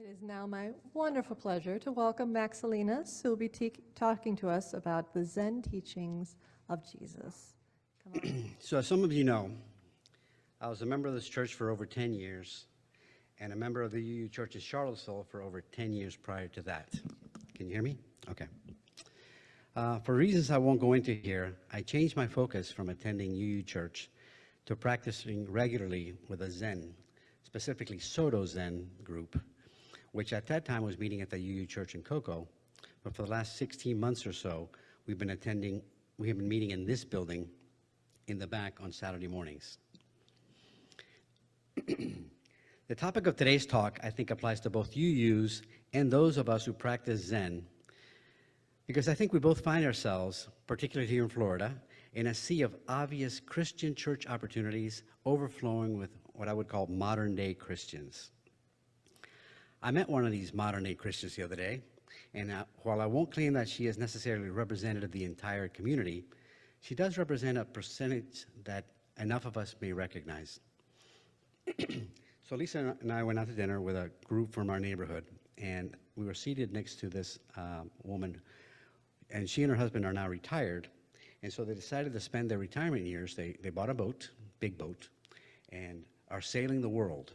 It is now my wonderful pleasure to welcome Max Salinas, who will be talking to us about the Zen teachings of Jesus. Come on. So as some of you know, I was a member of this church for over 10 years and a member of the UU Church in Charlottesville for over 10 years prior to that. Can you hear me? Okay. For reasons I won't go into here, I changed my focus from attending UU Church to practicing regularly with a Zen, specifically Soto Zen group, which at that time was meeting at the UU Church in Cocoa. But for the last 16 months or so, we have been meeting in this building in the back on Saturday mornings. The topic of today's talk, I think, applies to both UUs and those of us who practice Zen, because I think we both find ourselves, particularly here in Florida, in a sea of obvious Christian church opportunities overflowing with what I would call modern-day Christians. I met one of these modern-day Christians the other day, and while I won't claim that she is necessarily representative of the entire community, she does represent a percentage that enough of us may recognize. So Lisa and I went out to dinner with a group from our neighborhood, and we were seated next to this woman, and she and her husband are now retired, and so they decided to spend their retirement years. They bought a boat, big boat, and are sailing the world.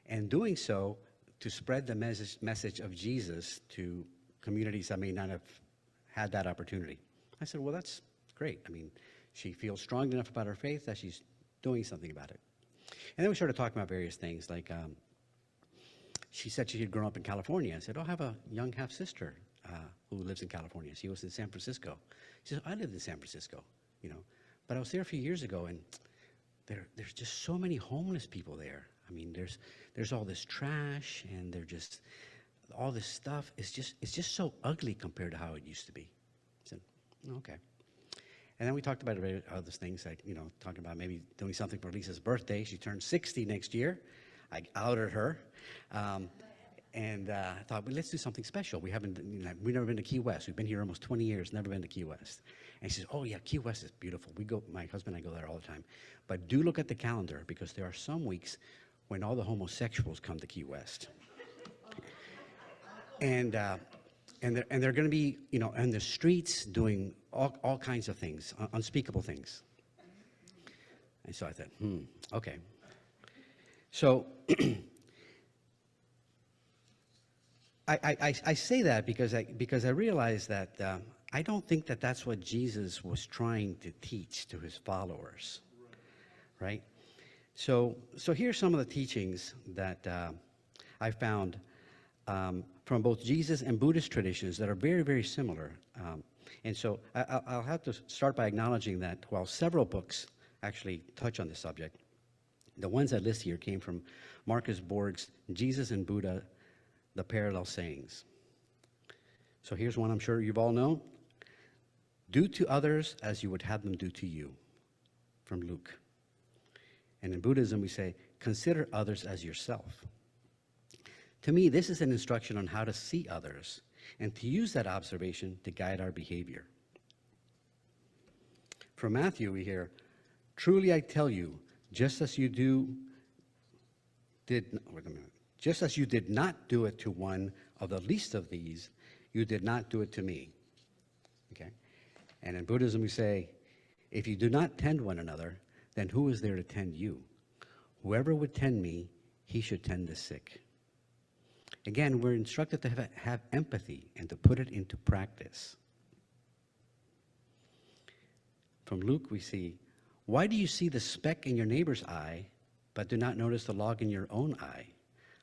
And doing so to spread the message of Jesus to communities that may not have had that opportunity. I said, well, that's great. I mean, she feels strong enough about her faith that she's doing something about it. And then we started talking about various things, like she said she had grown up in California. I said, oh, I have a young half-sister who lives in California. She was in San Francisco. She said, I lived in San Francisco, but I was there a few years ago, and there's just so many homeless people there. I mean, there's all this trash, and all this stuff. It's just so ugly compared to how it used to be. I said, okay. And then we talked about other things, like, talking about maybe doing something for Lisa's birthday. She turns 60 next year. I outed her. And I thought, well, let's do something special. We've never been to Key West. We've been here almost 20 years, never been to Key West. And she says, oh yeah, Key West is beautiful. My husband and I go there all the time. But do look at the calendar, because there are some weeks when all the homosexuals come to Key West. And they're going to be, on the streets doing all kinds of things, unspeakable things. And so I thought, okay. So I say that because I realize that I don't think that that's what Jesus was trying to teach to his followers, right? So here's some of the teachings that I found from both Jesus and Buddhist traditions that are very, very similar. And so I'll have to start by acknowledging that while several books actually touch on this subject, the ones I list here came from Marcus Borg's Jesus and Buddha, The Parallel Sayings. So here's one I'm sure you've all known. Do to others as you would have them do to you, from Luke. And in Buddhism, we say, consider others as yourself. To me, this is an instruction on how to see others and to use that observation to guide our behavior. From Matthew, we hear, truly I tell you, just as you did not do it to one of the least of these, you did not do it to me. Okay? And in Buddhism, we say, if you do not tend one another, then who is there to tend you? Whoever would tend me, he should tend the sick. Again, we're instructed to have empathy and to put it into practice. From Luke, we see, why do you see the speck in your neighbor's eye, but do not notice the log in your own eye?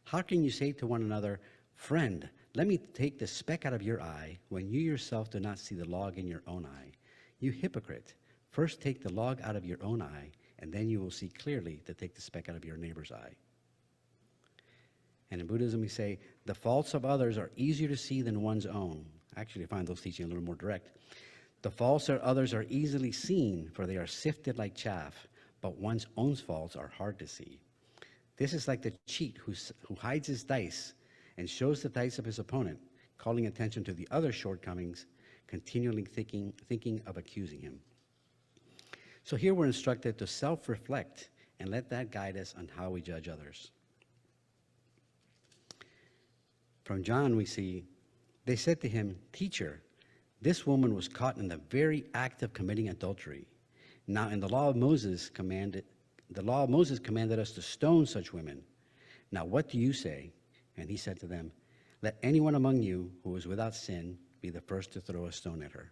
How can you say to one another, friend, let me take the speck out of your eye, when you yourself do not see the log in your own eye? You hypocrite, first take the log out of your own eye, and then you will see clearly to take the speck out of your neighbor's eye. And in Buddhism, we say, the faults of others are easier to see than one's own. Actually, I find those teachings a little more direct. The faults of others are easily seen, for they are sifted like chaff, but one's own faults are hard to see. This is like the cheat who hides his dice and shows the dice of his opponent, calling attention to the other shortcomings, continually thinking of accusing him. So here we're instructed to self-reflect and let that guide us on how we judge others. From John, we see, they said to him, "Teacher, this woman was caught in the very act of committing adultery. Now, in the law of Moses commanded us to stone such women. Now, what do you say?" And he said to them, "Let anyone among you who is without sin be the first to throw a stone at her."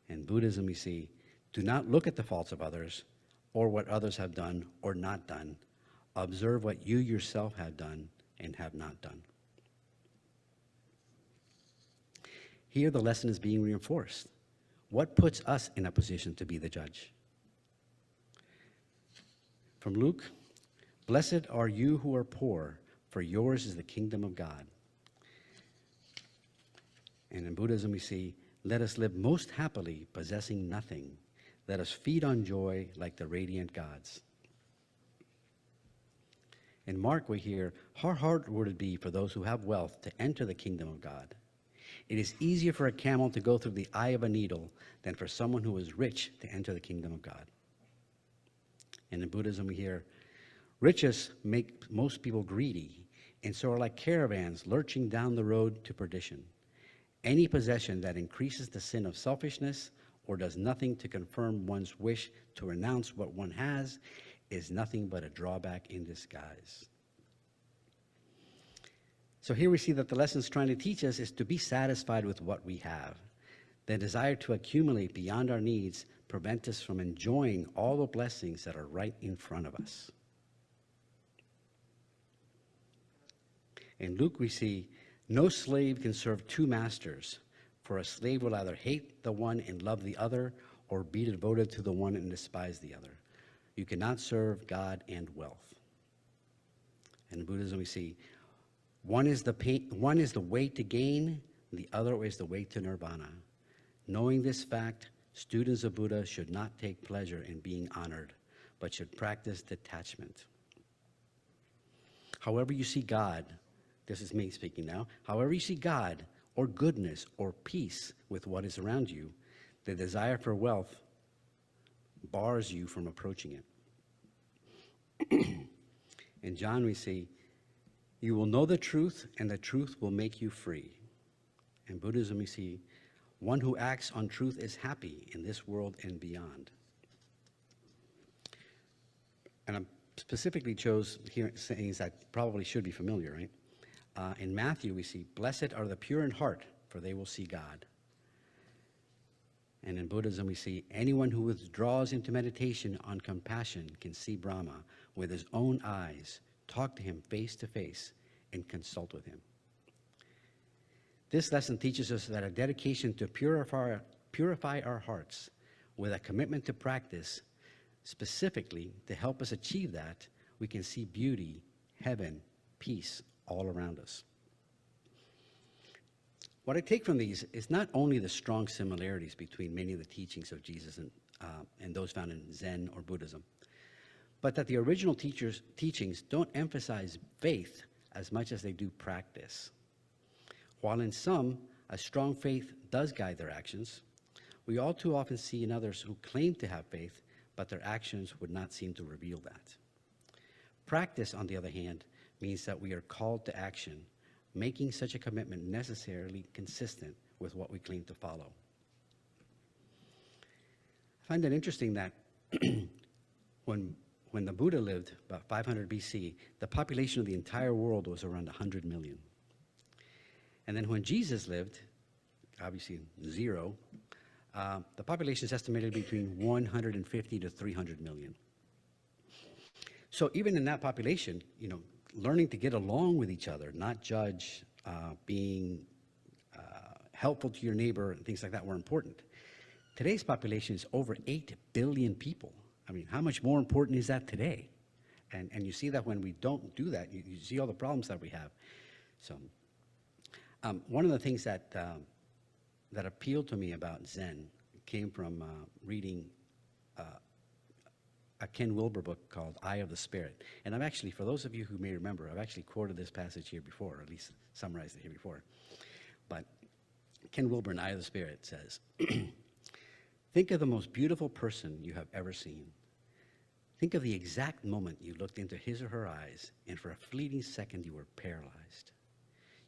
In Buddhism, we see, do not look at the faults of others or what others have done or not done. Observe what you yourself have done and have not done. Here, the lesson is being reinforced. What puts us in a position to be the judge? From Luke, "Blessed are you who are poor, for yours is the kingdom of God." And in Buddhism, we see, "Let us live most happily, possessing nothing. Let us feed on joy like the radiant gods." In Mark, we hear, "How hard would it be for those who have wealth to enter the kingdom of God? It is easier for a camel to go through the eye of a needle than for someone who is rich to enter the kingdom of God." And in Buddhism, we hear, "Riches make most people greedy, and so are like caravans lurching down the road to perdition. Any possession that increases the sin of selfishness or does nothing to confirm one's wish to renounce what one has is nothing but a drawback in disguise." So here we see that the lesson it's trying to teach us is to be satisfied with what we have. The desire to accumulate beyond our needs prevents us from enjoying all the blessings that are right in front of us. In Luke, we see, "No slave can serve two masters, for a slave will either hate the one and love the other, or be devoted to the one and despise the other. You cannot serve God and wealth." And in Buddhism, we see, one is the way to gain, the other is the way to nirvana. Knowing this fact, students of Buddha should not take pleasure in being honored, but should practice detachment. However you see God, this is me speaking now, however you see God or goodness or peace with what is around you, the desire for wealth bars you from approaching it. In John, we see, "You will know the truth, and the truth will make you free." In Buddhism, we see, "One who acts on truth is happy in this world and beyond." And I specifically chose here sayings that probably should be familiar, right? In Matthew, we see, "Blessed are the pure in heart, for they will see God." And in Buddhism, we see, "Anyone who withdraws into meditation on compassion can see Brahma with his own eyes, talk to him face to face, and consult with him." This lesson teaches us that a dedication to purify our hearts with a commitment to practice, specifically to help us achieve that, we can see beauty, heaven, peace all around us. What I take from these is not only the strong similarities between many of the teachings of Jesus and those found in Zen or Buddhism, but that the original teachings don't emphasize faith as much as they do practice. While in some, a strong faith does guide their actions, we all too often see in others who claim to have faith, but their actions would not seem to reveal that. Practice, on the other hand, means that we are called to action, making such a commitment necessarily consistent with what we claim to follow. I find it interesting that when the Buddha lived, about 500 BC, the population of the entire world was around 100 million. And then when Jesus lived, obviously 0, the population is estimated between 150 to 300 million. So even in that population, learning to get along with each other, not judge, being helpful to your neighbor, and things like that were important. Today's population is over 8 billion people. I mean, how much more important is that today? And you see that when we don't do that, you see all the problems that we have. So one of the things that appealed to me about Zen came from reading a Ken Wilber book called Eye of the Spirit. And I've actually, for those of you who may remember, I've actually quoted this passage here before, or at least summarized it here before. But Ken Wilber in Eye of the Spirit says, "Think of the most beautiful person you have ever seen. Think of the exact moment you looked into his or her eyes, and for a fleeting second you were paralyzed.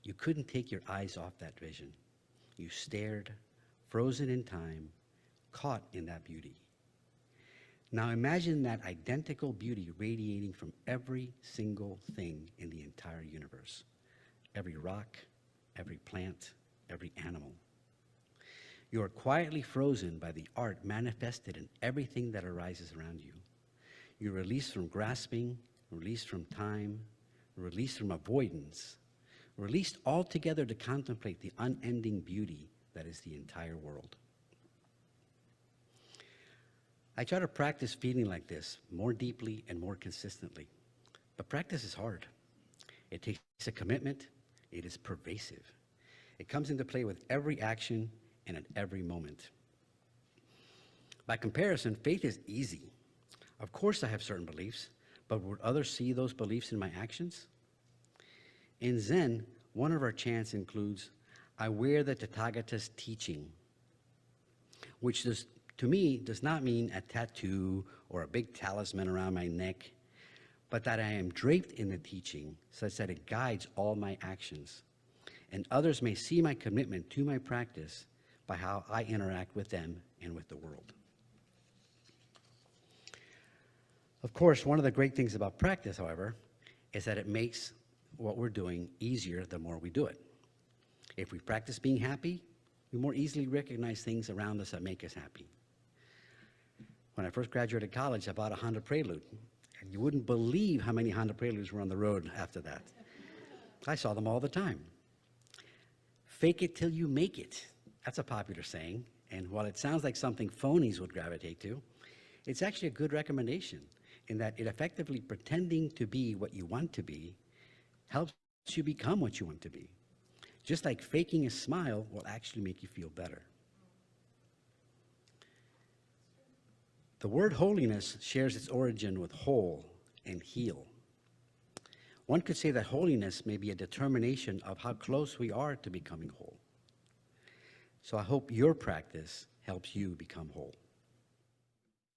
You couldn't take your eyes off that vision. You stared, frozen in time, caught in that beauty. Now imagine that identical beauty radiating from every single thing in the entire universe. Every rock, every plant, every animal. You are quietly frozen by the art manifested in everything that arises around you. You're released from grasping, released from time, released from avoidance, released altogether to contemplate the unending beauty that is the entire world. I try to practice feeling like this more deeply and more consistently, but practice is hard. It takes a commitment. It is pervasive. It comes into play with every action and at every moment. By comparison, faith is easy. Of course I have certain beliefs, but would others see those beliefs in my actions? In Zen, one of our chants includes, I wear the Tathagata's teaching, which to me does not mean a tattoo or a big talisman around my neck, but that I am draped in the teaching such that it guides all my actions, and others may see my commitment to my practice by how I interact with them and with the world. Of course, one of the great things about practice, however, is that it makes what we're doing easier the more we do it. If we practice being happy, we more easily recognize things around us that make us happy. When I first graduated college, I bought a Honda Prelude, and you wouldn't believe how many Honda Preludes were on the road after that. I saw them all the time. Fake it till you make it. That's a popular saying, and while it sounds like something phonies would gravitate to, it's actually a good recommendation in that it effectively pretending to be what you want to be helps you become what you want to be. Just like faking a smile will actually make you feel better. The word holiness shares its origin with whole and heal. One could say that holiness may be a determination of how close we are to becoming whole. So I hope your practice helps you become whole.